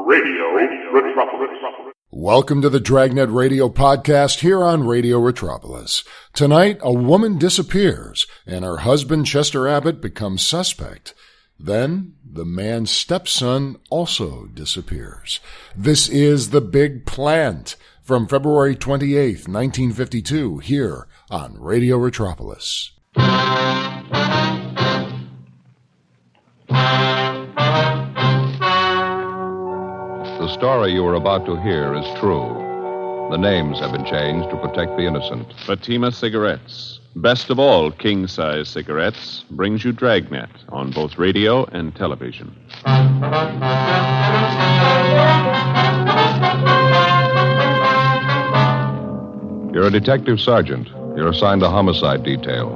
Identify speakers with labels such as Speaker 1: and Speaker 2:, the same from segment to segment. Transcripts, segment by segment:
Speaker 1: Radio Retropolis.
Speaker 2: Welcome to the Dragnet Radio Podcast here on Radio Retropolis. Tonight, a woman disappears, and her husband, Chester Abbott, becomes suspect. Then, the man's stepson also disappears. This is The Big Plant from February 28th, 1952, here on Radio Retropolis.
Speaker 3: The story you are about to hear is true. The names have been changed to protect the innocent.
Speaker 4: Fatima Cigarettes, best of all king-size cigarettes, brings you Dragnet on both radio and television.
Speaker 3: You're a detective sergeant. You're assigned a homicide detail.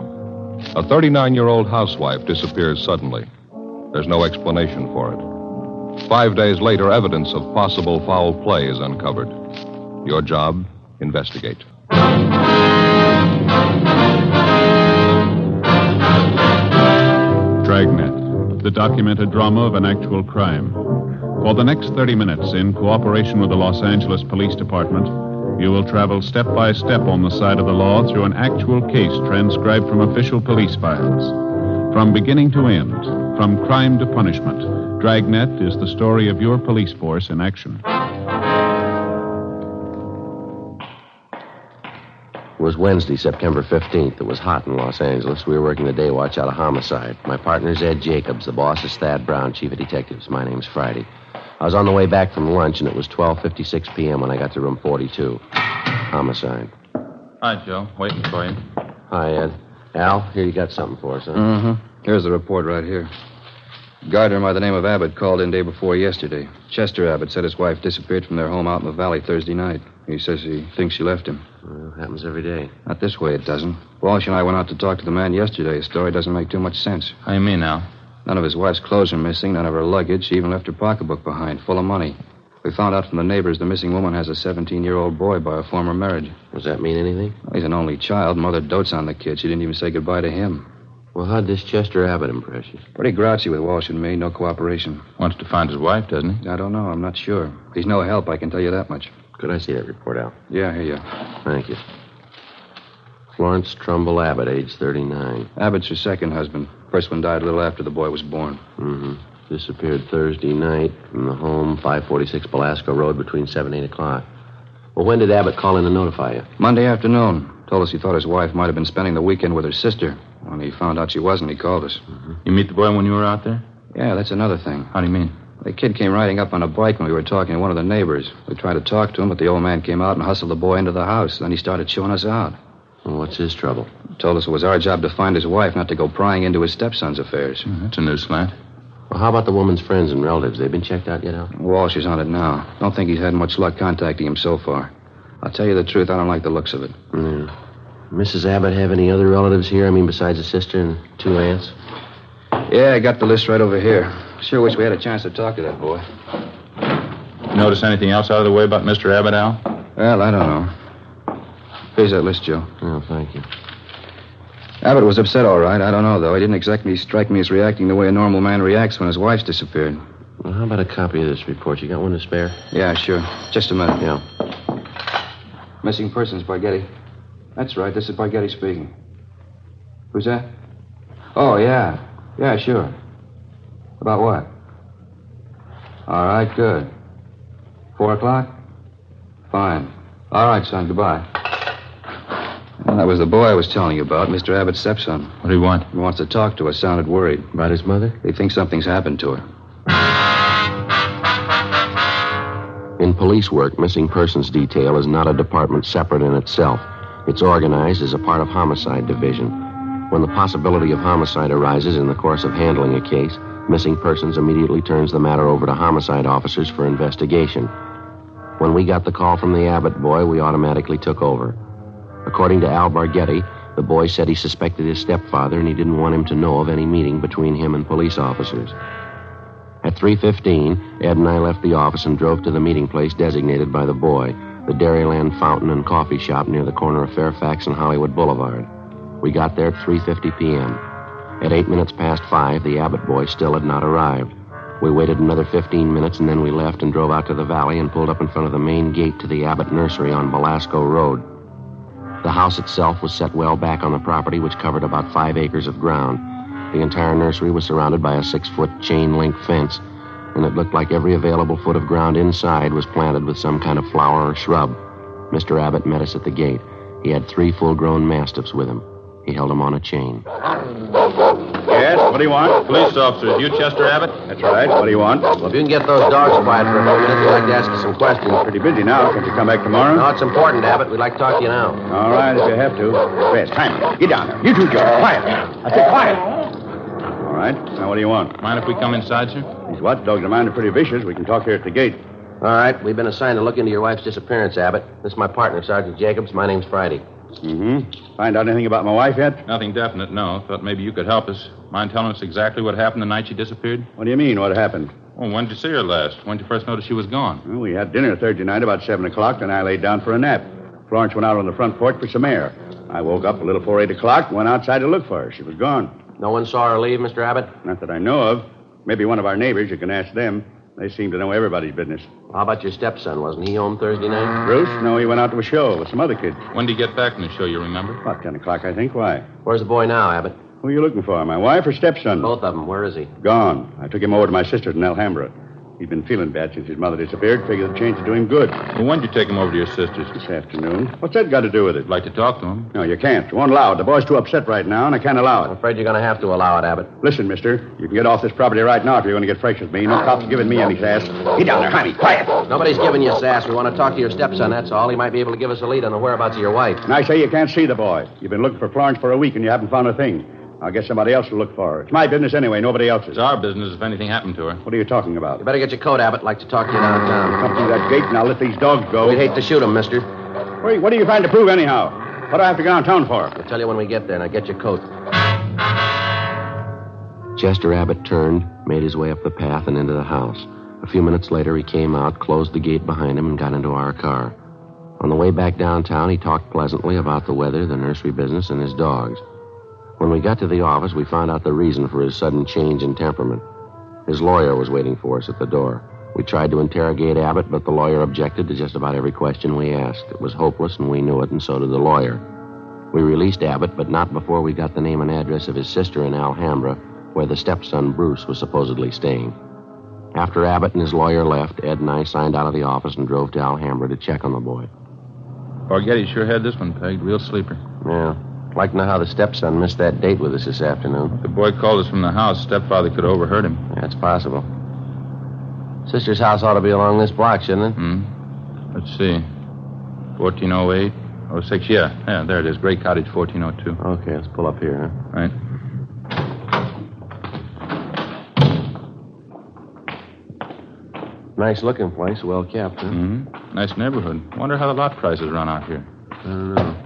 Speaker 3: A 39-year-old housewife disappears suddenly. There's no explanation for it. 5 days later, evidence of possible foul play is uncovered. Your job, investigate.
Speaker 4: Dragnet, the documented drama of an actual crime. For the next 30 minutes, in cooperation with the Los Angeles Police Department, you will travel step by step on the side of the law through an actual case transcribed from official police files. From beginning to end, from crime to punishment, Dragnet is the story of your police force in action.
Speaker 5: It was Wednesday, September 15th. It was hot in Los Angeles. We were working the day watch out of homicide. My partner's Ed Jacobs. The boss is Thad Brown, chief of detectives. My name's Friday. I was on the way back from lunch, and it was 12:56 p.m. when I got to room 42. Homicide.
Speaker 6: Hi, Joe. Waiting for you.
Speaker 5: Hi, Ed. Al, here you got something for us, huh?
Speaker 7: Mm-hmm. Here's the report right here. Gardner by the name of Abbott called in day before yesterday. Chester Abbott said his wife disappeared from their home out in the valley Thursday night. He says he thinks she left him.
Speaker 5: Well, happens every day.
Speaker 7: Not this way, it doesn't. Walsh and I went out to talk to the man yesterday. His story doesn't make too much sense.
Speaker 6: How you mean now?
Speaker 7: None of his wife's clothes are missing, none of her luggage. She even left her pocketbook behind, full of money. We found out from the neighbors the missing woman has a 17-year-old boy by a former marriage.
Speaker 5: Does that mean anything?
Speaker 7: Well, he's an only child. Mother dotes on the kid. She didn't even say goodbye to him.
Speaker 5: Well, how'd this Chester Abbott impress you?
Speaker 7: Pretty grouchy with Walsh and me. No cooperation.
Speaker 6: Wants to find his wife, doesn't he?
Speaker 7: I don't know. I'm not sure. He's no help, I can tell you that much.
Speaker 5: Could I see that report, Al?
Speaker 7: Yeah, here you are.
Speaker 5: Thank you. Florence Trumbull Abbott, age 39.
Speaker 7: Abbott's her second husband. First one died a little after the boy was born.
Speaker 5: Mm-hmm. Disappeared Thursday night from the home, 546 Belasco Road, between 7 and 8 o'clock. Well, when did Abbott call in to notify you?
Speaker 7: Monday afternoon. Told us he thought his wife might have been spending the weekend with her sister. When he found out she wasn't, he called us.
Speaker 5: Mm-hmm.
Speaker 6: You meet the boy when you were out there?
Speaker 7: Yeah, that's another thing.
Speaker 6: How do you mean?
Speaker 7: The kid came riding up on a bike when we were talking to one of the neighbors. We tried to talk to him, but the old man came out and hustled the boy into the house. Then he started chewing us out.
Speaker 5: Well, what's his trouble?
Speaker 7: Told us it was our job to find his wife, not to go prying into his stepson's affairs.
Speaker 6: That's a new slant.
Speaker 5: Well, how about the woman's friends and relatives? They've been checked out yet, Al?
Speaker 7: Walsh is on it now. Don't think he's had much luck contacting him so far. I'll tell you the truth, I don't like the looks of it.
Speaker 5: Yeah. Mrs. Abbott have any other relatives here? I mean, besides a sister and 2 aunts?
Speaker 7: Yeah, I got the list right over here. Sure wish we had a chance to talk to that boy.
Speaker 6: Notice anything else out of the way about Mr. Abbott, Al?
Speaker 7: Well, I don't know. Here's that list, Joe.
Speaker 5: Oh, thank you.
Speaker 7: Abbott was upset, all right. I don't know, though. He didn't exactly strike me as reacting the way a normal man reacts when his wife's disappeared.
Speaker 5: Well, how about a copy of this report? You got one to spare?
Speaker 7: Yeah, sure. Just a minute.
Speaker 5: Yeah.
Speaker 7: Missing persons, Barghetti. That's right. This is Barghetti speaking. Who's that? Oh, yeah. Yeah, sure. About what? All right, good. 4 o'clock? Fine. All right, son. Goodbye. Well, that was the boy I was telling you about, Mr. Abbott's stepson.
Speaker 6: What do you want?
Speaker 7: He wants to talk to us. Sounded worried.
Speaker 5: About his mother?
Speaker 7: He thinks something's happened to her.
Speaker 5: In police work, missing persons detail is not a department separate in itself. It's organized as a part of homicide division. When the possibility of homicide arises in the course of handling a case, missing persons immediately turns the matter over to homicide officers for investigation. When we got the call from the Abbott boy, we automatically took over. According to Al Barghetti, the boy said he suspected his stepfather and he didn't want him to know of any meeting between him and police officers. At 3:15, Ed and I left the office and drove to the meeting place designated by the boy, the Dairyland Fountain and Coffee Shop near the corner of Fairfax and Hollywood Boulevard. We got there at 3:50 p.m. At 8 minutes past 5, the Abbott boy still had not arrived. We waited another 15 minutes, and then we left and drove out to the valley and pulled up in front of the main gate to the Abbott nursery on Belasco Road. The house itself was set well back on the property, which covered about 5 acres of ground. The entire nursery was surrounded by a 6-foot chain-link fence, and it looked like every available foot of ground inside was planted with some kind of flower or shrub. Mr. Abbott met us at the gate. He had 3 full-grown mastiffs with him. He held them on a chain.
Speaker 6: Yes, what do you want? Police officers, you Chester Abbott?
Speaker 1: That's right. What do you want?
Speaker 5: Well, if you can get those dogs quiet for a few minutes, we'd like to ask you some questions.
Speaker 1: Pretty busy now. Can't you come back tomorrow?
Speaker 5: No, it's important, Abbott. We'd like to talk to you now.
Speaker 1: All right, if you have to. Red, Simon, get down there. You two, Joe. Quiet. I said quiet. All right. Now, what do you want?
Speaker 6: Mind if we come inside, sir?
Speaker 1: These watchdogs of mine are pretty vicious. We can talk here at the gate.
Speaker 5: All right. We've been assigned to look into your wife's disappearance, Abbott. This is my partner, Sergeant Jacobs. My name's Friday.
Speaker 1: Mm-hmm. Find out anything about my wife yet?
Speaker 6: Nothing definite, no. Thought maybe you could help us. Mind telling us exactly what happened the night she disappeared?
Speaker 1: What do you mean, what happened?
Speaker 6: Well, when did you see her last? When did you first notice she was gone?
Speaker 1: Well, we had dinner Thursday night about 7 o'clock, then I laid down for a nap. Florence went out on the front porch for some air. I woke up a little before 8 o'clock and went outside to look for her. She was gone.
Speaker 5: No one saw her leave, Mr. Abbott?
Speaker 1: Not that I know of. Maybe one of our neighbors. You can ask them. They seem to know everybody's business.
Speaker 5: How about your stepson? Wasn't he home Thursday night?
Speaker 1: Bruce? No, he went out to a show with some other kids.
Speaker 6: When did he get back from the show, you remember?
Speaker 1: About 10 o'clock, I think. Why?
Speaker 5: Where's the boy now, Abbott?
Speaker 1: Who are you looking for, my wife or stepson?
Speaker 5: Both of them. Where is he?
Speaker 1: Gone. I took him over to my sister's in Alhambra. He'd been feeling bad since his mother disappeared. Figured the change would do him good.
Speaker 6: Well, when did you take him over to your sister's?
Speaker 1: This afternoon. What's that got to do with it?
Speaker 6: I'd like to talk to him.
Speaker 1: No, you can't. You won't allow it. The boy's too upset right now, and I can't allow
Speaker 5: I'm
Speaker 1: it.
Speaker 5: afraid you're going to have to allow it, Abbott.
Speaker 1: Listen, mister. You can get off this property right now if you're going to get fresh with me. No cops giving me any sass. Get down there, honey. Quiet.
Speaker 5: Nobody's giving you sass. We want to talk to your stepson, that's all. He might be able to give us a lead on the whereabouts of your wife.
Speaker 1: And I say you can't see the boy. You've been looking for Florence for a week, and you haven't found a thing. I'll get somebody else to look for her. It's my business anyway, nobody else's.
Speaker 6: It's our business if anything happened to her.
Speaker 1: What are you talking about?
Speaker 5: You better get your coat, Abbott. I'd like to talk to you downtown.
Speaker 1: Come through that gate, and I'll let these dogs go.
Speaker 5: We'd hate to shoot him, mister.
Speaker 1: Wait, what are you trying to prove anyhow? What do I have to go downtown for?
Speaker 5: I'll tell you when we get there. Now get your coat. Chester Abbott turned, made his way up the path and into the house. A few minutes later, he came out, closed the gate behind him, and got into our car. On the way back downtown, he talked pleasantly about the weather, the nursery business, and his dogs. When we got to the office, we found out the reason for his sudden change in temperament. His lawyer was waiting for us at the door. We tried to interrogate Abbott, but the lawyer objected to just about every question we asked. It was hopeless, and we knew it, and so did the lawyer. We released Abbott, but not before we got the name and address of his sister in Alhambra, where the stepson, Bruce, was supposedly staying. After Abbott and his lawyer left, Ed and I signed out of the office and drove to Alhambra to check on the boy.
Speaker 6: Barghetti sure had this one pegged. Real sleeper.
Speaker 5: Yeah. Like to know how the stepson missed that date with us this afternoon.
Speaker 6: The boy called us from the house. Stepfather could have overheard him.
Speaker 5: Yeah, it's possible. Sister's house ought to be along this block, shouldn't it?
Speaker 6: Let's see. 1408, 06. Yeah, there it is. Great Cottage, 1402.
Speaker 5: Okay, let's pull up here, huh?
Speaker 6: Right.
Speaker 5: Nice looking place, well kept, huh?
Speaker 6: Nice neighborhood. Wonder how the lot prices run out here.
Speaker 5: I don't know.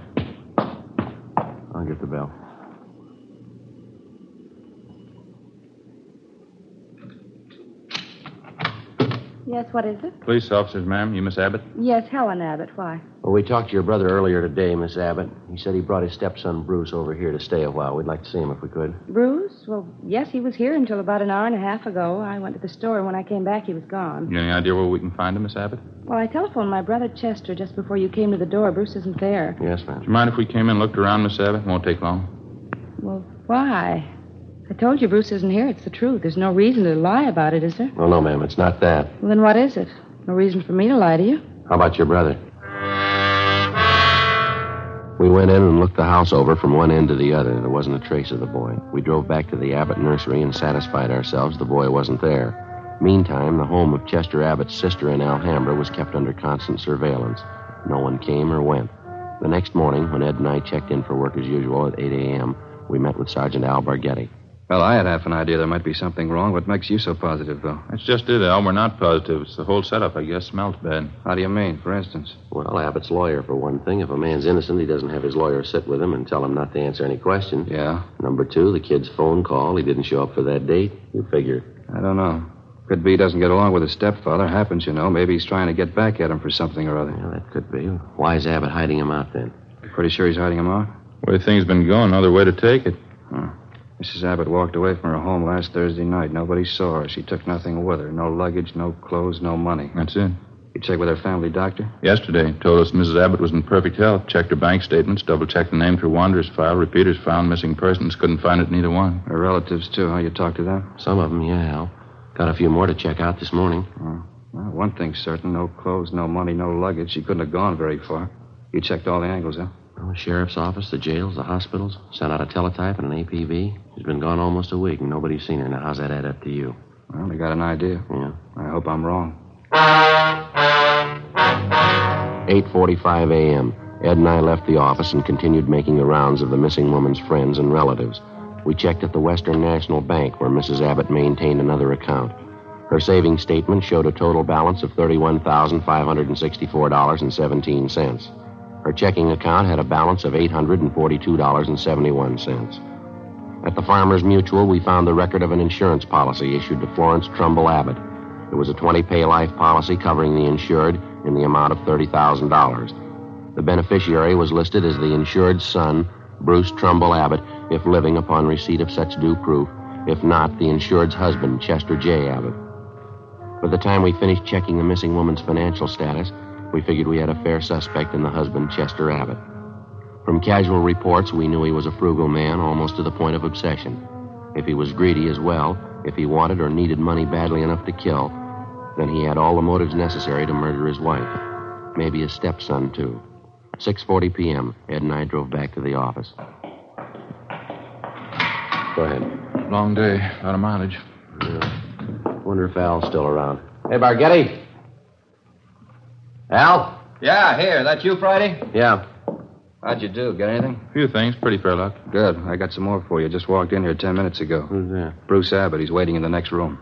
Speaker 5: I'll get the bell.
Speaker 8: Yes, what is it?
Speaker 6: Police officers, ma'am. You Miss Abbott?
Speaker 8: Yes, Helen Abbott. Why?
Speaker 5: Well, we talked to your brother earlier today, Miss Abbott. He said he brought his stepson, Bruce, over here to stay a while. We'd like to see him if we could.
Speaker 8: Bruce? Well, yes, he was here until about an hour and a half ago. I went to the store, and when I came back, he was gone.
Speaker 6: You any idea where we can find him, Miss Abbott?
Speaker 8: Well, I telephoned my brother Chester just before you came to the door. Bruce isn't there.
Speaker 5: Yes, ma'am.
Speaker 6: Do you mind if we came in and looked around, Miss Abbott? Won't take long.
Speaker 8: Well, why? I told you Bruce isn't here. It's the truth. There's no reason to lie about it, is there?
Speaker 5: Oh, no, ma'am. It's not that.
Speaker 8: Well, then what is it? No reason for me to lie to you.
Speaker 5: How about your brother? We went in and looked the house over from one end to the other. There wasn't a trace of the boy. We drove back to the Abbott nursery and satisfied ourselves the boy wasn't there. Meantime, the home of Chester Abbott's sister in Alhambra was kept under constant surveillance. No one came or went. The next morning, when Ed and I checked in for work as usual at 8 a.m., we met with Sergeant Al Barghetti.
Speaker 9: Well, I had half an idea there might be something wrong. What makes you so positive, though?
Speaker 6: That's just it, Al. We're not positive. It's the whole setup, I guess. Smells bad.
Speaker 9: How do you mean, for instance?
Speaker 5: Well, Abbott's lawyer, for one thing. If a man's innocent, he doesn't have his lawyer sit with him and tell him not to answer any questions.
Speaker 9: Yeah?
Speaker 5: Number two, the kid's phone call. He didn't show up for that date. You figure.
Speaker 9: I don't know. Could be he doesn't get along with his stepfather. Happens, you know. Maybe he's trying to get back at him for something or other.
Speaker 5: Yeah, that could be. Why is Abbott hiding him out, then?
Speaker 9: Pretty sure he's hiding him out?
Speaker 6: The way things been going, no other way to take it.
Speaker 9: Huh. Mrs. Abbott walked away from her home last Thursday night. Nobody saw her. She took nothing with her. No luggage, no clothes, no money.
Speaker 6: That's it.
Speaker 9: You checked with her family doctor?
Speaker 6: Yesterday, told us Mrs. Abbott was in perfect health. Checked her bank statements, double-checked the name through Wanderer's file. Repeaters found, missing persons. Couldn't find it in either one.
Speaker 9: Her relatives, too, huh? You talked to them?
Speaker 5: Some of them, yeah, Al. Got a few more to check out this morning.
Speaker 9: Well, one thing's certain. No clothes, no money, no luggage. She couldn't have gone very far. You checked all the angles, huh?
Speaker 5: Well, the sheriff's office, the jails, the hospitals. Sent out a teletype and an APV. She's been gone almost a week, and nobody's seen her. Now, how's that add up to you?
Speaker 9: Well, they got an idea.
Speaker 5: Yeah.
Speaker 9: I hope I'm wrong.
Speaker 5: 8:45 a.m. Ed and I left the office and continued making the rounds of the missing woman's friends and relatives. We checked at the Western National Bank, where Mrs. Abbott maintained another account. Her savings statement showed a total balance of $31,564.17. Her checking account had a balance of $842.71. At the Farmers Mutual, we found the record of an insurance policy issued to Florence Trumbull Abbott. It was a 20-pay life policy covering the insured in the amount of $30,000. The beneficiary was listed as the insured's son, Bruce Trumbull Abbott, if living upon receipt of such due proof. If not, the insured's husband, Chester J. Abbott. By the time we finished checking the missing woman's financial status, we figured we had a fair suspect in the husband, Chester Abbott. From casual reports, we knew he was a frugal man, almost to the point of obsession. If he was greedy as well, if he wanted or needed money badly enough to kill, then he had all the motives necessary to murder his wife. Maybe his stepson, too. 6:40 p.m., Ed and I drove back to the office. Go ahead.
Speaker 6: Long day. A lot of mileage.
Speaker 5: Yeah. Wonder if Al's still around. Hey, Bargetti. Al?
Speaker 7: Yeah, here. That you, Friday?
Speaker 5: Yeah.
Speaker 9: How'd you do? Get anything?
Speaker 6: A few things. Pretty fair luck.
Speaker 9: Good. I got some more for you. Just walked in here 10 minutes ago.
Speaker 5: Who's that?
Speaker 9: Bruce Abbott. He's waiting in the next room.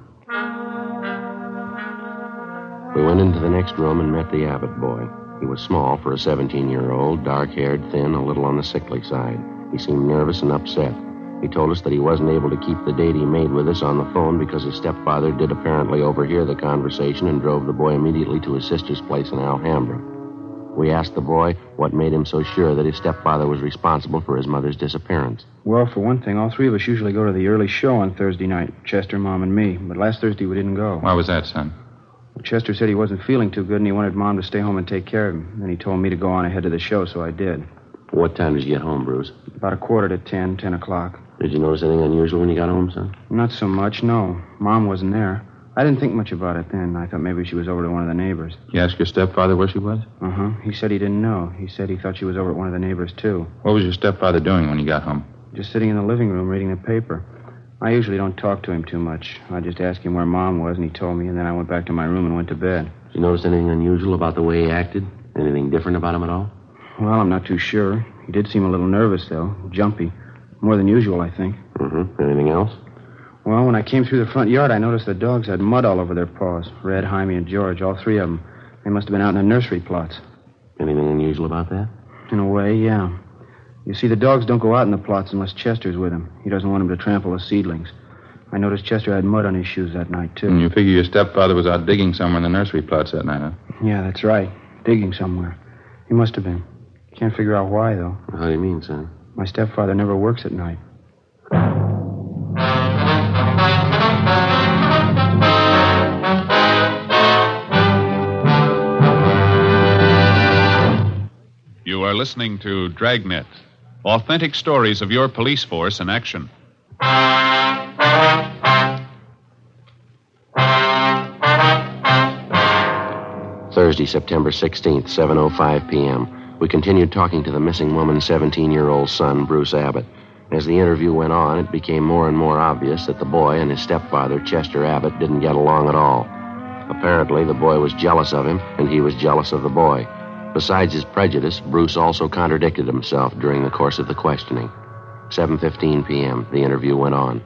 Speaker 5: We went into the next room and met the Abbott boy. He was small for a 17-year-old, dark-haired, thin, a little on the sickly side. He seemed nervous and upset. He told us that he wasn't able to keep the date he made with us on the phone because his stepfather did apparently overhear the conversation and drove the boy immediately to his sister's place in Alhambra. We asked the boy what made him so sure that his stepfather was responsible for his mother's disappearance.
Speaker 10: Well, for one thing, all three of us usually go to the early show on Thursday night, Chester, Mom, and me. But last Thursday we didn't go.
Speaker 6: Why was that, son?
Speaker 10: Chester said he wasn't feeling too good and he wanted Mom to stay home and take care of him. Then he told me to go on ahead to the show, so I did.
Speaker 5: What time did you get home, Bruce?
Speaker 10: About 10:15, 10 o'clock.
Speaker 5: Did you notice anything unusual when you got home, son?
Speaker 10: Not so much, no. Mom wasn't there. I didn't think much about it then. I thought maybe she was over to one of the neighbors.
Speaker 6: You asked your stepfather where she was?
Speaker 10: Uh-huh. He said he didn't know. He said he thought she was over at one of the neighbors, too.
Speaker 6: What was your stepfather doing when you got home?
Speaker 10: Just sitting in the living room reading the paper. I usually don't talk to him too much. I just asked him where Mom was, and he told me, and then I went back to my room and went to bed.
Speaker 5: Did you notice anything unusual about the way he acted? Anything different about him at all?
Speaker 10: Well, I'm not too sure. He did seem a little nervous, though. Jumpy. More than usual, I think.
Speaker 5: Mm-hmm. Anything else?
Speaker 10: Well, when I came through the front yard, I noticed the dogs had mud all over their paws. Red, Jaime, and George, all three of them. They must have been out in the nursery plots.
Speaker 5: Anything unusual about that?
Speaker 10: In a way, yeah. You see, the dogs don't go out in the plots unless Chester's with them. He doesn't want them to trample the seedlings. I noticed Chester had mud on his shoes that night, too.
Speaker 6: And you figure your stepfather was out digging somewhere in the nursery plots that night, huh?
Speaker 10: Yeah, that's right. Digging somewhere. He must have been. Can't figure out why, though.
Speaker 5: How do you mean, son?
Speaker 10: My stepfather never works at night.
Speaker 4: You are listening to Dragnet, authentic stories of your police force in action.
Speaker 5: Thursday, September 16th, 7:05 p.m. We continued talking to the missing woman's 17-year-old son, Bruce Abbott. As the interview went on, it became more and more obvious that the boy and his stepfather, Chester Abbott, didn't get along at all. Apparently, the boy was jealous of him, and he was jealous of the boy. Besides his prejudice, Bruce also contradicted himself during the course of the questioning. 7:15 p.m., the interview went on.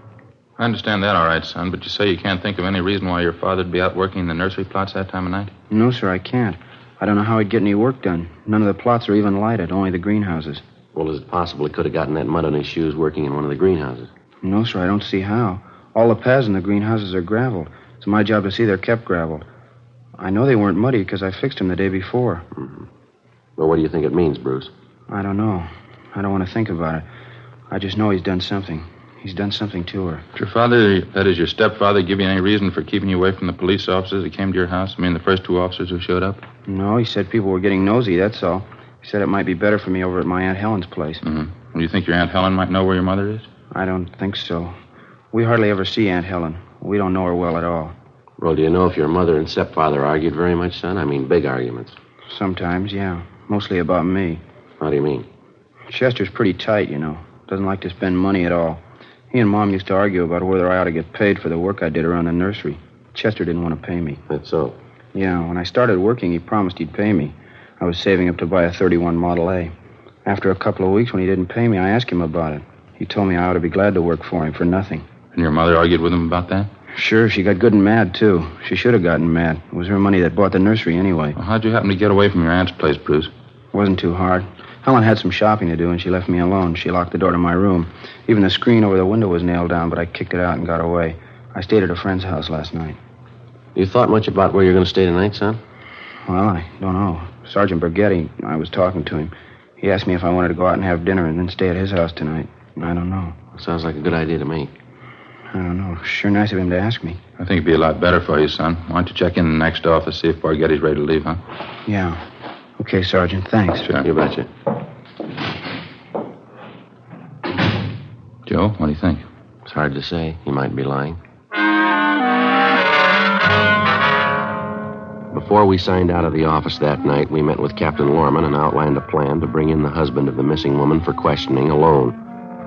Speaker 6: I understand that all right, son, but you say you can't think of any reason why your father'd be out working in the nursery plots that time of night?
Speaker 10: No, sir, I can't. I don't know how he'd get any work done. None of the plots are even lighted, only the greenhouses.
Speaker 5: Well, is it possible he could have gotten that mud on his shoes working in one of the greenhouses?
Speaker 10: No, sir, I don't see how. All the paths in the greenhouses are graveled. It's my job to see they're kept graveled. I know they weren't muddy because I fixed them the day before.
Speaker 5: Mm-hmm. Well, what do you think it means, Bruce?
Speaker 10: I don't know. I don't want to think about it. I just know he's done something. He's done something to her.
Speaker 6: Did your father, that is your stepfather, give you any reason for keeping you away from the police officers that came to your house? I mean, the first two officers who showed up?
Speaker 10: No, he said people were getting nosy, that's all. He said it might be better for me over at my Aunt Helen's place.
Speaker 6: Mm-hmm. Do you think your Aunt Helen might know where your mother is?
Speaker 10: I don't think so. We hardly ever see Aunt Helen. We don't know her well at all.
Speaker 5: Well, do you know if your mother and stepfather argued very much, son? I mean, big arguments.
Speaker 10: Sometimes, yeah. Mostly about me.
Speaker 5: How do you mean?
Speaker 10: Chester's pretty tight, you know. Doesn't like to spend money at all. He and Mom used to argue about whether I ought to get paid for the work I did around the nursery. Chester didn't want to pay me.
Speaker 5: That's so.
Speaker 10: Yeah, when I started working, he promised he'd pay me. I was saving up to buy a 31 Model A. After a couple of weeks, when he didn't pay me, I asked him about it. He told me I ought to be glad to work for him for nothing.
Speaker 6: And your mother argued with him about that?
Speaker 10: Sure, she got good and mad, too. She should have gotten mad. It was her money that bought the nursery anyway.
Speaker 6: Well, how'd you happen to get away from your aunt's place, Bruce?
Speaker 10: It wasn't too hard. Helen had some shopping to do, and she left me alone. She locked the door to my room. Even the screen over the window was nailed down, but I kicked it out and got away. I stayed at a friend's house last night.
Speaker 5: You thought much about where you're going to stay tonight, son?
Speaker 10: Well, I don't know. Sergeant Brigetti, I was talking to him. He asked me if I wanted to go out and have dinner and then stay at his house tonight. I don't know.
Speaker 5: Sounds like a good idea to me.
Speaker 10: I don't know. Sure nice of him to ask me.
Speaker 6: I think it'd be a lot better for you, son. Why don't you check in the next office, see if Bargetti's ready to leave, huh?
Speaker 10: Yeah. Okay, Sergeant. Thanks.
Speaker 6: Sure.
Speaker 5: You betcha.
Speaker 6: Joe, what do you think?
Speaker 5: It's hard to say. He might be lying. Before we signed out of the office that night, we met with Captain Lorman and outlined a plan to bring in the husband of the missing woman for questioning alone.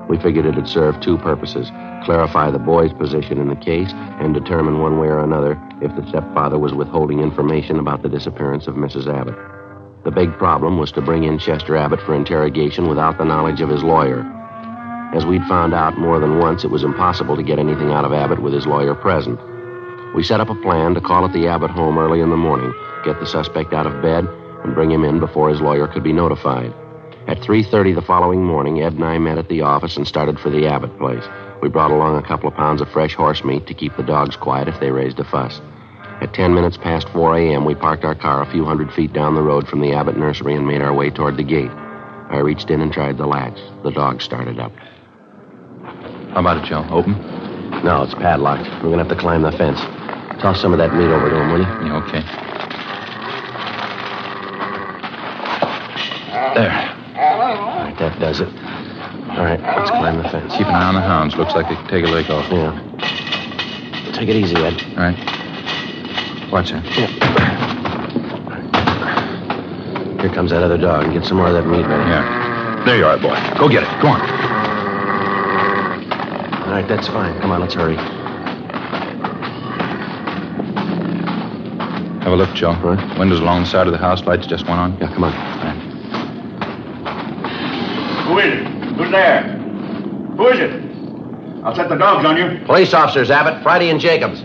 Speaker 5: We figured it'd serve two purposes: clarify the boy's position in the case and determine one way or another if the stepfather was withholding information about the disappearance of Mrs. Abbott. The big problem was to bring in Chester Abbott for interrogation without the knowledge of his lawyer. As we'd found out more than once, it was impossible to get anything out of Abbott with his lawyer present. We set up a plan to call at the Abbott home early in the morning, get the suspect out of bed, and bring him in before his lawyer could be notified. At 3:30 the following morning, Ed and I met at the office and started for the Abbott place. We brought along a couple of pounds of fresh horse meat to keep the dogs quiet if they raised a fuss. At 10 minutes past 4 a.m., we parked our car a few hundred feet down the road from the Abbott nursery and made our way toward the gate. I reached in and tried the latch. The dog started up.
Speaker 6: How about it, Joe? Open?
Speaker 5: No, it's padlocked. We're going to have to climb the fence. Toss some of that meat over to him, will you?
Speaker 6: Yeah, okay. There.
Speaker 5: All right, that does it. All right, let's climb the fence.
Speaker 6: Keep an eye on the hounds. Looks like they could take a leg off.
Speaker 5: Yeah. Take it easy, Ed.
Speaker 6: All right. Watch that.
Speaker 5: Yeah. Here comes that other dog. Get some more of that meat ready.
Speaker 6: Yeah. There you are, boy. Go get it. Go on.
Speaker 5: All right, that's fine. Come on, let's hurry.
Speaker 6: Have a look, Joe.
Speaker 5: Huh?
Speaker 6: Windows along the side of the house. Lights just went on.
Speaker 5: Yeah, come on.
Speaker 6: All right.
Speaker 1: Who is it? Who's there? Who is it? I'll set the dogs on you.
Speaker 5: Police officers, Abbott. Friday and Jacobs.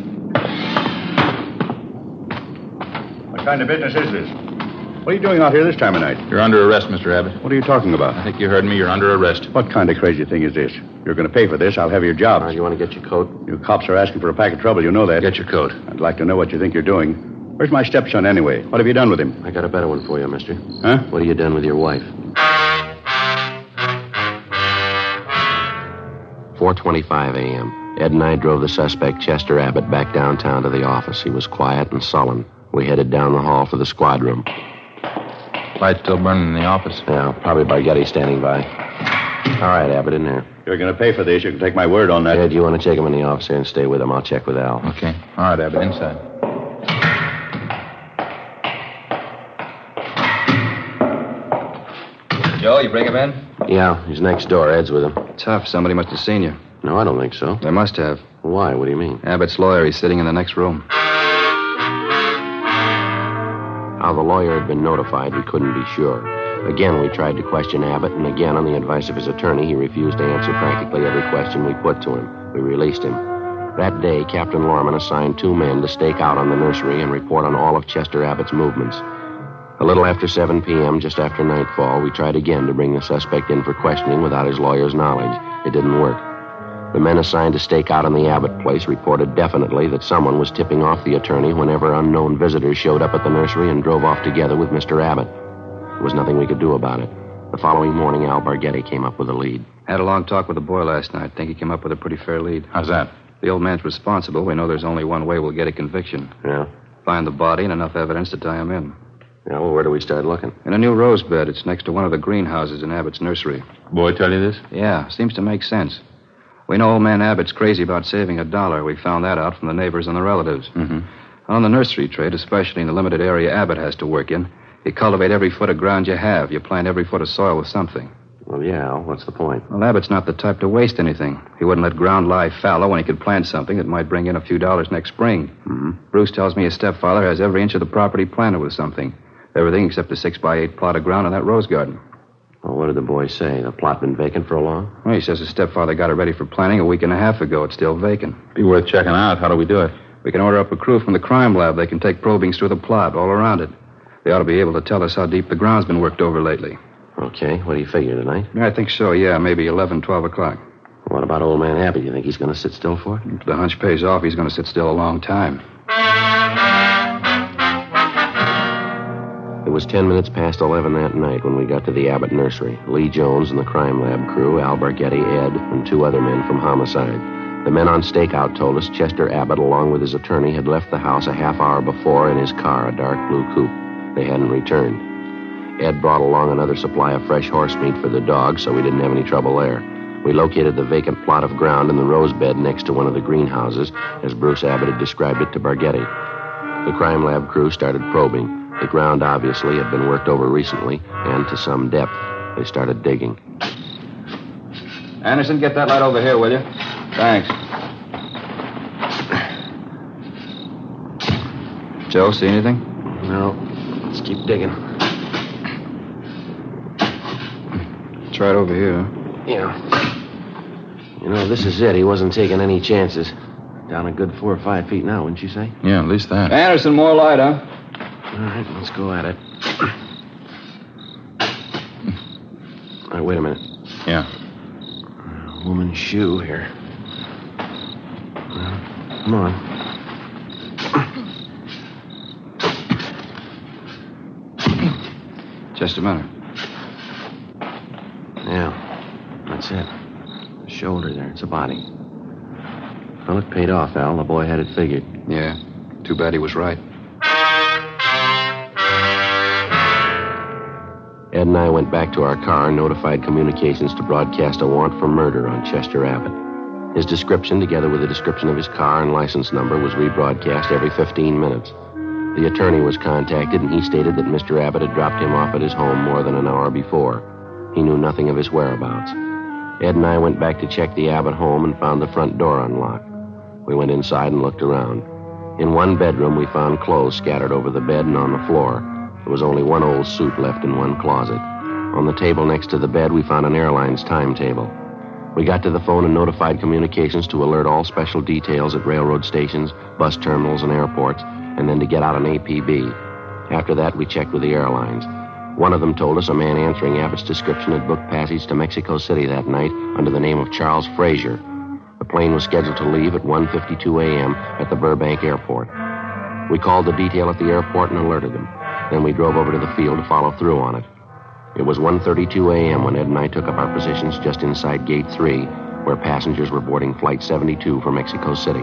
Speaker 1: What kind of business is this? What are you doing out here this time of night?
Speaker 6: You're under arrest, Mr. Abbott.
Speaker 1: What are you talking about?
Speaker 6: I think you heard me. You're under arrest.
Speaker 1: What kind of crazy thing is this? You're going to pay for this. I'll have your job.
Speaker 5: All right, you want to get your coat?
Speaker 1: You cops are asking for a pack of trouble. You know that.
Speaker 6: Get your coat.
Speaker 1: I'd like to know what you think you're doing. Where's my stepson, anyway? What have you done with him?
Speaker 5: I got a better one for you, mister.
Speaker 1: Huh?
Speaker 5: What have you done with your wife? 4:25 a.m. Ed and I drove the suspect, Chester Abbott, back downtown to the office. He was quiet and sullen. We headed down the hall for the squad room.
Speaker 6: Light still burning in the office.
Speaker 5: Yeah, probably Bargetty standing by. All right, Abbott, in there.
Speaker 1: You're going to pay for this. You can take my word on that.
Speaker 5: Ed, you want to take him in the office here and stay with him? I'll check with Al.
Speaker 6: Okay. All right, Abbott. Inside.
Speaker 7: Joe, you bring him in?
Speaker 5: Yeah, he's next door. Ed's with him.
Speaker 7: Tough. Somebody must have seen you.
Speaker 5: No, I don't think so.
Speaker 7: They must have.
Speaker 5: Why? What do you mean?
Speaker 7: Abbott's lawyer. He's sitting in the next room.
Speaker 5: How the lawyer had been notified, we couldn't be sure. Again, we tried to question Abbott, and again, on the advice of his attorney, he refused to answer practically every question we put to him. We released him. That day, Captain Lorman assigned 2 men to stake out on the nursery and report on all of Chester Abbott's movements. A little after 7 p.m., just after nightfall, we tried again to bring the suspect in for questioning without his lawyer's knowledge. It didn't work. The men assigned to stake out on the Abbott place reported definitely that someone was tipping off the attorney whenever unknown visitors showed up at the nursery and drove off together with Mr. Abbott. There was nothing we could do about it. The following morning, Al Barghetti came up with a lead.
Speaker 9: Had a long talk with the boy last night. Think he came up with a pretty fair lead.
Speaker 6: How's that?
Speaker 9: The old man's responsible. We know there's only one way we'll get a conviction.
Speaker 5: Yeah?
Speaker 9: Find the body and enough evidence to tie him in.
Speaker 5: Yeah, well, where do we start looking?
Speaker 9: In a new rose bed. It's next to one of the greenhouses in Abbott's nursery.
Speaker 6: Boy tell you this?
Speaker 9: Yeah, seems to make sense. We know old man Abbott's crazy about saving $1. We found that out from the neighbors and the relatives.
Speaker 6: Mm-hmm.
Speaker 9: On the nursery trade, especially in the limited area Abbott has to work in, you cultivate every foot of ground you have. You plant every foot of soil with something.
Speaker 5: Well, yeah, Al, what's the point?
Speaker 9: Well, Abbott's not the type to waste anything. He wouldn't let ground lie fallow when he could plant something that might bring in a few dollars next spring.
Speaker 5: Mm-hmm.
Speaker 9: Bruce tells me his stepfather has every inch of the property planted with something. Everything except a 6x8 plot of ground in that rose garden.
Speaker 5: Well, what did the boy say? The plot been vacant for a long?
Speaker 9: Well, he says his stepfather got it ready for planting a week and a half ago. It's still vacant.
Speaker 6: Be worth checking out. How do we do it?
Speaker 9: We can order up a crew from the crime lab. They can take probings through the plot, all around it. They ought to be able to tell us how deep the ground's been worked over lately.
Speaker 5: Okay, what do you figure, tonight?
Speaker 9: I think so, yeah. Maybe 11, 12 o'clock.
Speaker 5: What about old man Abbott? You think he's going to sit still for it?
Speaker 9: If the hunch pays off, he's going to sit still a long time.
Speaker 5: It was 10 minutes past 11 that night when we got to the Abbott nursery. Lee Jones and the crime lab crew, Al Barghetti, Ed, and 2 other men from homicide. The men on stakeout told us Chester Abbott, along with his attorney, had left the house a half hour before in his car, a dark blue coupe. They hadn't returned. Ed brought along another supply of fresh horse meat for the dogs, so we didn't have any trouble there. We located the vacant plot of ground in the rose bed next to one of the greenhouses, as Bruce Abbott had described it to Barghetti. The crime lab crew started probing. The ground obviously had been worked over recently, and to some depth. They started digging.
Speaker 9: Anderson, get that light over here, will you? Thanks. Joe, see anything?
Speaker 5: No. Let's keep digging.
Speaker 9: Try it over here, huh?
Speaker 5: Yeah. You know, this is it. He wasn't taking any chances. Down a good 4 or 5 feet now, wouldn't you say?
Speaker 6: Yeah, at least that.
Speaker 9: Anderson, more light, huh?
Speaker 5: All right, let's go at it. All right, wait a minute.
Speaker 6: Yeah.
Speaker 5: A woman's shoe here. Well, come on.
Speaker 9: Just a minute.
Speaker 5: Yeah, that's it. The shoulder there. It's a body. Well, it paid off, Al. The boy had it figured.
Speaker 9: Yeah. Too bad he was right.
Speaker 5: Ed and I went back to our car and notified communications to broadcast a warrant for murder on Chester Abbott. His description, together with a description of his car and license number, was rebroadcast every 15 minutes. The attorney was contacted, and he stated that Mr. Abbott had dropped him off at his home more than an hour before. He knew nothing of his whereabouts. Ed and I went back to check the Abbott home and found the front door unlocked. We went inside and looked around. In one bedroom, we found clothes scattered over the bed and on the floor. There was only one old suit left in one closet. On the table next to the bed, we found an airline's timetable. We got to the phone and notified communications to alert all special details at railroad stations, bus terminals, and airports, and then to get out an APB. After that, we checked with the airlines. One of them told us a man answering Abbott's description had booked passage to Mexico City that night under the name of Charles Frazier. The plane was scheduled to leave at 1:52 a.m. at the Burbank Airport. We called the detail at the airport and alerted them. Then we drove over to the field to follow through on it. It was 1:32 a.m. when Ed and I took up our positions just inside Gate 3, where passengers were boarding Flight 72 for Mexico City.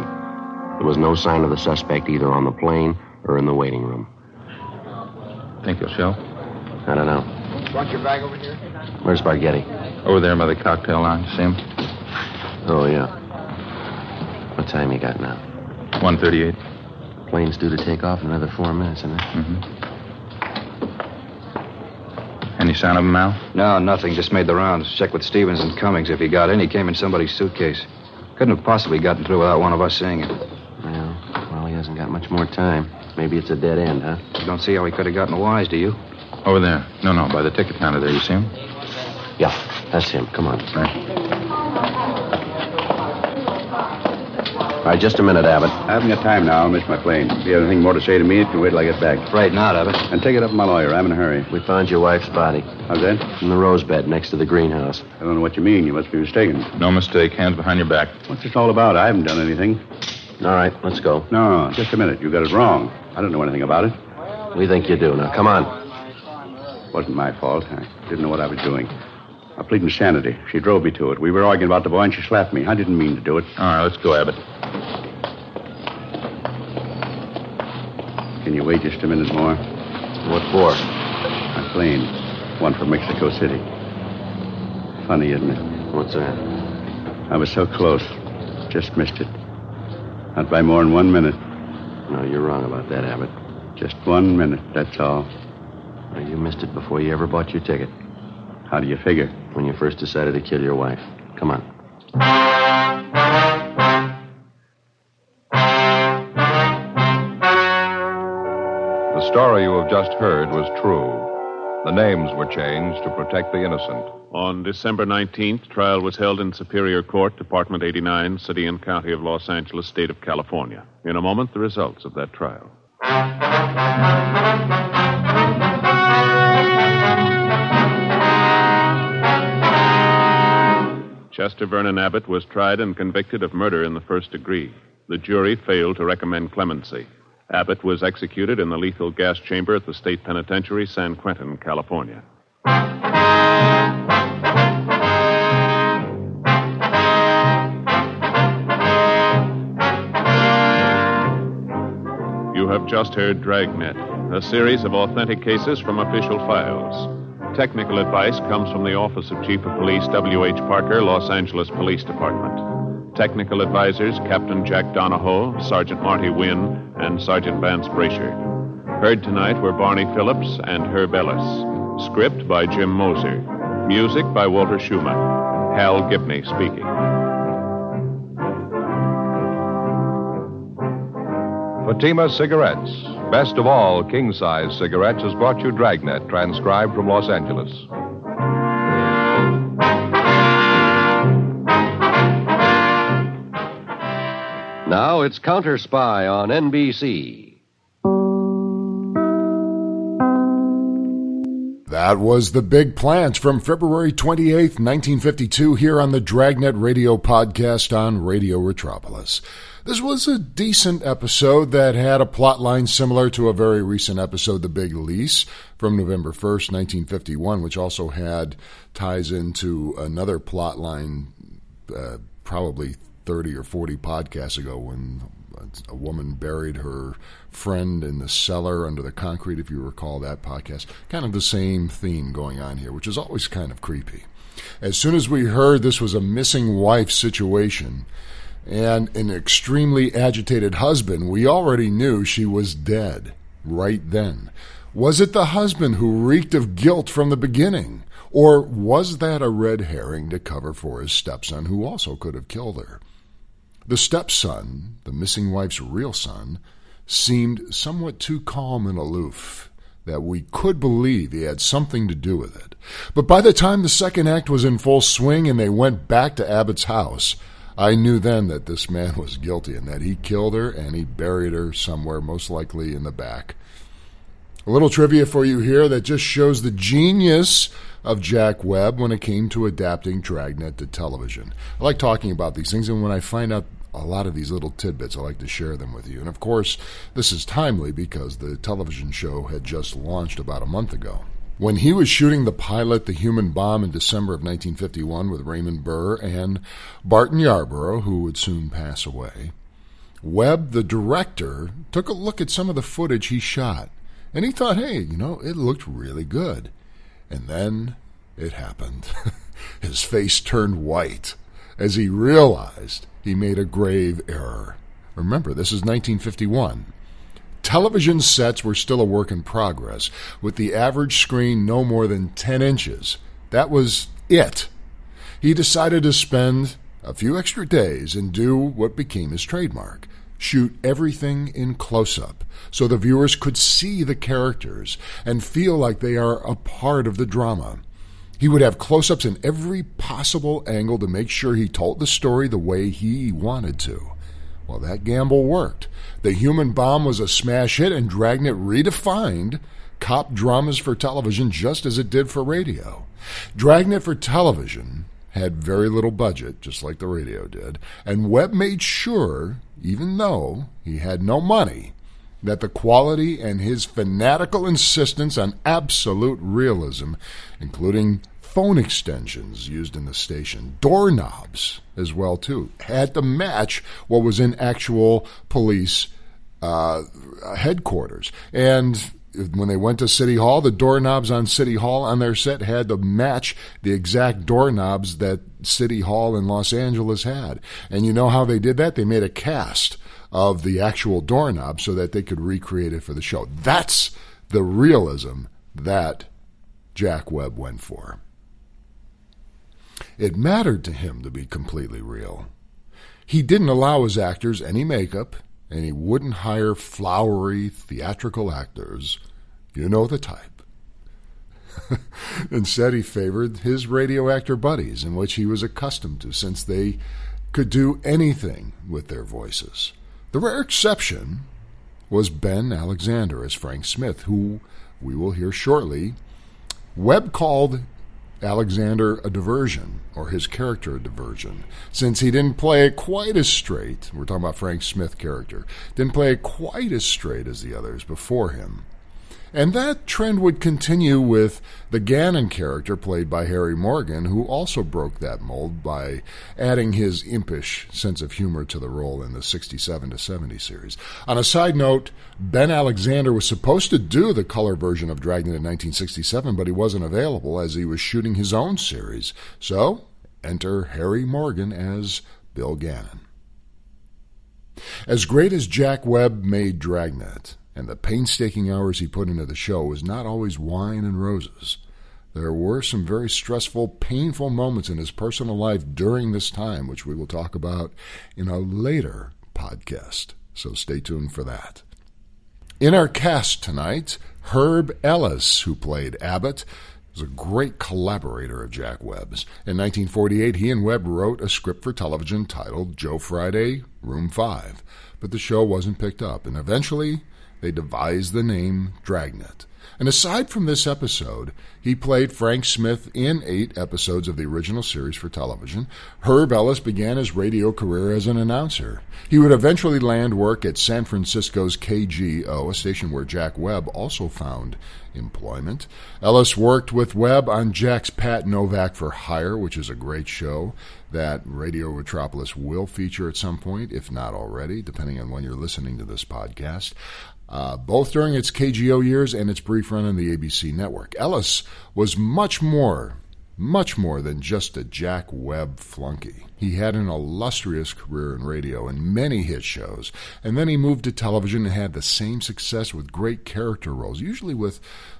Speaker 5: There was no sign of the suspect either on the plane or in the waiting room.
Speaker 6: Think he'll show?
Speaker 5: I don't know.
Speaker 1: Want your bag over here?
Speaker 5: Where's Barghetti?
Speaker 6: Over there by the cocktail lounge. See him?
Speaker 5: Oh, yeah. What time you got now?
Speaker 6: 1:38.
Speaker 5: Plane's due to take off in another 4 minutes, isn't it?
Speaker 6: Mm-hmm. Any sign of him, Al?
Speaker 9: No, nothing. Just made the rounds. Checked with Stevens and Cummings. If he got in, he came in somebody's suitcase. Couldn't have possibly gotten through without one of us seeing it.
Speaker 5: Yeah, well, he hasn't got much more time. Maybe it's a dead end, huh?
Speaker 9: You don't see how he could have gotten wise, do you?
Speaker 6: Over there. No, by the ticket counter there. You see him?
Speaker 5: Yeah, that's him. Come on.
Speaker 6: Right.
Speaker 5: All right, just a minute, Abbott.
Speaker 1: I haven't got time now. I'll miss my plane. If you have anything more to say to me, it can wait till I get back.
Speaker 9: Afraid not, Abbott.
Speaker 1: And take it up with my lawyer. I'm in a hurry.
Speaker 5: We found your wife's body
Speaker 1: How's that?
Speaker 5: in the rose bed next to the greenhouse.
Speaker 1: I don't know what you mean. You must be mistaken.
Speaker 6: No mistake. Hands behind your back.
Speaker 1: What's this all about? I haven't done anything.
Speaker 5: All right, let's go.
Speaker 1: No, just a minute. You got it wrong. I don't know anything about it.
Speaker 5: We think you do. Now, come on.
Speaker 1: Wasn't my fault. I didn't know what I was doing. I plead insanity. She drove me to it. We were arguing about the boy, and she slapped me. I didn't mean to do it.
Speaker 6: All right, let's go, Abbott.
Speaker 1: Can you wait just a minute more?
Speaker 5: What for?
Speaker 1: My plane. One for Mexico City. Funny, isn't it?
Speaker 5: What's that?
Speaker 1: I was so close. Just missed it. Not by more than 1 minute.
Speaker 5: No, you're wrong about that, Abbott.
Speaker 1: Just 1 minute, that's all.
Speaker 5: Well, you missed it before you ever bought your ticket.
Speaker 1: How do you figure?
Speaker 5: When you first decided to kill your wife. Come on.
Speaker 3: The story you have just heard was true. The names were changed to protect the innocent.
Speaker 4: On December 19th, trial was held in Superior Court, Department 89, City and County of Los Angeles, State of California. In a moment, the results of that trial. Chester Vernon Abbott was tried and convicted of murder in the first degree. The jury failed to recommend clemency. Abbott was executed in the lethal gas chamber at the State Penitentiary, San Quentin, California. You have just heard Dragnet, a series of authentic cases from official files. Technical advice comes from the Office of Chief of Police W.H. Parker, Los Angeles Police Department. Technical advisors Captain Jack Donahoe, Sergeant Marty Wynn, and Sergeant Vance Brasher. Heard tonight were Barney Phillips and Herb Ellis. Script by Jim Moser. Music by Walter Schumann. Hal Gibney speaking.
Speaker 3: Fatima Cigarettes, best of all king-size cigarettes, has brought you Dragnet, transcribed from Los Angeles.
Speaker 11: Now it's Counter Spy on NBC.
Speaker 2: That was The Big Plant from February 28th, 1952, here on the Dragnet Radio podcast on Radio Retropolis. This was a decent episode that had a plot line similar to a very recent episode, The Big Lease, from November 1st, 1951, which also had ties into another plot line probably 30 or 40 podcasts ago when a woman buried her friend in the cellar under the concrete, if you recall that podcast. Kind of the same theme going on here, which is always kind of creepy. As soon as we heard this was a missing wife situation and an extremely agitated husband, we already knew she was dead right then. Was it the husband who reeked of guilt from the beginning? Or was that a red herring to cover for his stepson, who also could have killed her? The stepson, the missing wife's real son, seemed somewhat too calm and aloof that we could believe he had something to do with it. But by the time the second act was in full swing and they went back to Abbott's house, I knew then that this man was guilty and that he killed her and he buried her somewhere, most likely in the back. A little trivia for you here that just shows the genius of Jack Webb when it came to adapting Dragnet to television. I like talking about these things, and when I find out a lot of these little tidbits, I like to share them with you. And of course, this is timely because the television show had just launched about a month ago. When he was shooting the pilot, The Human Bomb, in December of 1951 with Raymond Burr and Barton Yarborough, who would soon pass away, Webb, the director, took a look at some of the footage he shot, and he thought, hey, it looked really good. And then it happened. His face turned white as he realized he made a grave error. Remember, this is 1951. Television sets were still a work in progress, with the average screen no more than 10 inches. That was it. He decided to spend a few extra days and do what became his trademark. Shoot everything in close-up so the viewers could see the characters and feel like they are a part of the drama. He would have close-ups in every possible angle to make sure he told the story the way he wanted to. Well, that gamble worked. The Human Bomb was a smash hit, and Dragnet redefined cop dramas for television just as it did for radio. Dragnet for television had very little budget, just like the radio did, and Webb made sure, even though he had no money, that the quality and his fanatical insistence on absolute realism, including phone extensions used in the station, doorknobs as well, too, had to match what was in actual police headquarters. And when they went to City Hall, the doorknobs on City Hall on their set had to match the exact doorknobs that City Hall in Los Angeles had. And you know how they did that? They made a cast of the actual doorknob so that they could recreate it for the show. That's the realism that Jack Webb went for. It mattered to him to be completely real. He didn't allow his actors any makeup, and he wouldn't hire flowery theatrical actors. You know the type. Instead, he favored his radio actor buddies, in which he was accustomed to, since they could do anything with their voices. The rare exception was Ben Alexander as Frank Smith, who we will hear shortly. Webb called Alexander a diversion, or his character a diversion, since he didn't play it quite as straight. We're talking about Frank Smith character. Didn't play it quite as straight as the others before him. And that trend would continue with the Gannon character played by Harry Morgan, who also broke that mold by adding his impish sense of humor to the role in the 67 to 70 series. On a side note, Ben Alexander was supposed to do the color version of Dragnet in 1967, but he wasn't available as he was shooting his own series. So, enter Harry Morgan as Bill Gannon. As great as Jack Webb made Dragnet, and the painstaking hours he put into the show was not always wine and roses. There were some very stressful, painful moments in his personal life during this time, which we will talk about in a later podcast. So stay tuned for that. In our cast tonight, Herb Ellis, who played Abbott, was a great collaborator of Jack Webb's. In 1948, he and Webb wrote a script for television titled Joe Friday, Room 5, but the show wasn't picked up, and eventually they devised the name Dragnet. And aside from this episode, he played Frank Smith in 8 episodes of the original series for television. Herb Ellis began his radio career as an announcer. He would eventually land work at San Francisco's KGO, a station where Jack Webb also found employment. Ellis worked with Webb on Jack's Pat Novak for Hire, which is a great show that Radio Metropolis will feature at some point, if not already, depending on when you're listening to this podcast. Both during its KGO years and its brief run on the ABC network. Ellis was much more than just a Jack Webb flunky. He had an illustrious career in radio and many hit shows, and then he moved to television and had the same success with great character roles, usually with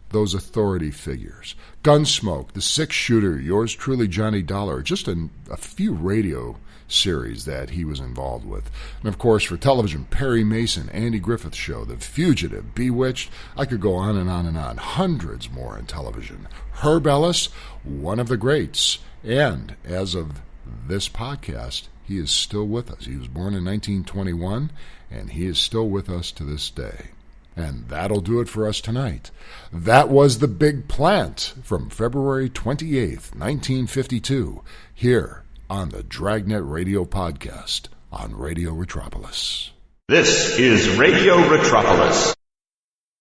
Speaker 2: those authority figures. Gunsmoke, The Six Shooter, Yours Truly, Johnny Dollar, just a few radio series that he was involved with. And of course, for television, Perry Mason, Andy Griffith Show, The Fugitive, Bewitched. I could go on and on and on. Hundreds more in television. Herb Ellis, one of the greats. And as of this podcast, he is still with us. He was born in 1921, and he is still with us to this day. And that'll do it for us tonight. That was The Big Plant from February 28th, 1952, here on the Dragnet Radio Podcast on Radio Metropolis.
Speaker 12: This is Radio Metropolis.